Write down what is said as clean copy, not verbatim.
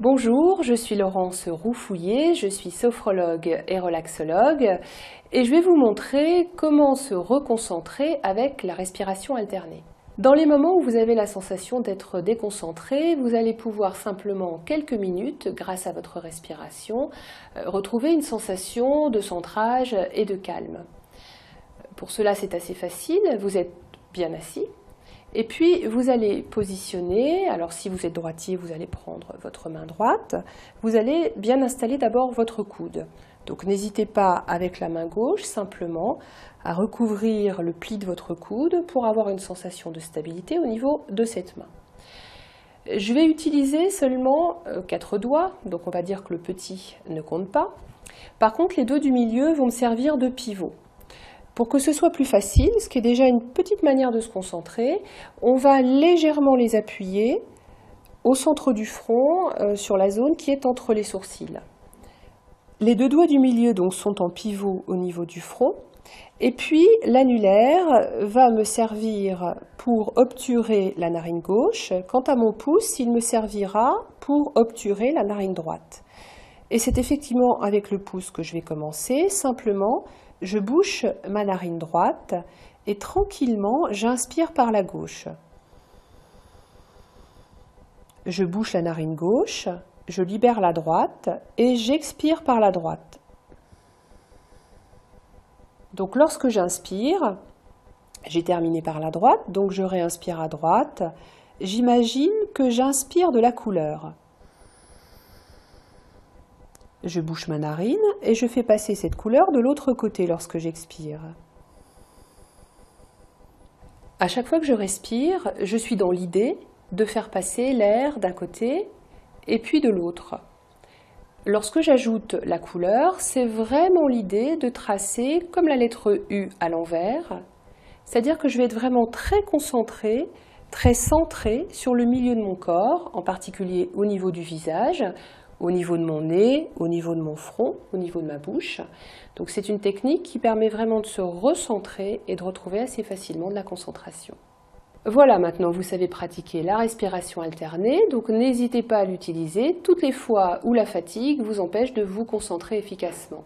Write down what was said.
Bonjour, je suis Laurence Roufouillet, je suis sophrologue et relaxologue et je vais vous montrer comment se reconcentrer avec la respiration alternée. Dans les moments où vous avez la sensation d'être déconcentré, vous allez pouvoir simplement en quelques minutes, grâce à votre respiration, retrouver une sensation de centrage et de calme. Pour cela, c'est assez facile, vous êtes bien assis. Et puis, vous allez positionner, alors si vous êtes droitier, vous allez prendre votre main droite, vous allez bien installer d'abord votre coude. Donc n'hésitez pas avec la main gauche, simplement, à recouvrir le pli de votre coude pour avoir une sensation de stabilité au niveau de cette main. Je vais utiliser seulement 4 doigts, donc on va dire que le petit ne compte pas. Par contre, les doigts du milieu vont me servir de pivot. Pour que ce soit plus facile, ce qui est déjà une petite manière de se concentrer, on va légèrement les appuyer au centre du front, sur la zone qui est entre les sourcils. Les 2 doigts du milieu donc, sont en pivot au niveau du front, et puis l'annulaire va me servir pour obturer la narine gauche, quant à mon pouce, il me servira pour obturer la narine droite. Et c'est effectivement avec le pouce que je vais commencer, simplement je bouche ma narine droite et tranquillement j'inspire par la gauche. Je bouche la narine gauche, je libère la droite et j'expire par la droite. Donc lorsque j'inspire, j'ai terminé par la droite, donc je réinspire à droite. J'imagine que j'inspire de la couleur. Je bouche ma narine et je fais passer cette couleur de l'autre côté lorsque j'expire. À chaque fois que je respire, je suis dans l'idée de faire passer l'air d'un côté et puis de l'autre. Lorsque j'ajoute la couleur, c'est vraiment l'idée de tracer comme la lettre U à l'envers, c'est-à-dire que je vais être vraiment très concentrée, très centrée sur le milieu de mon corps, en particulier au niveau du visage, au niveau de mon nez, au niveau de mon front, au niveau de ma bouche. Donc c'est une technique qui permet vraiment de se recentrer et de retrouver assez facilement de la concentration. Voilà, maintenant vous savez pratiquer la respiration alternée, donc n'hésitez pas à l'utiliser toutes les fois où la fatigue vous empêche de vous concentrer efficacement.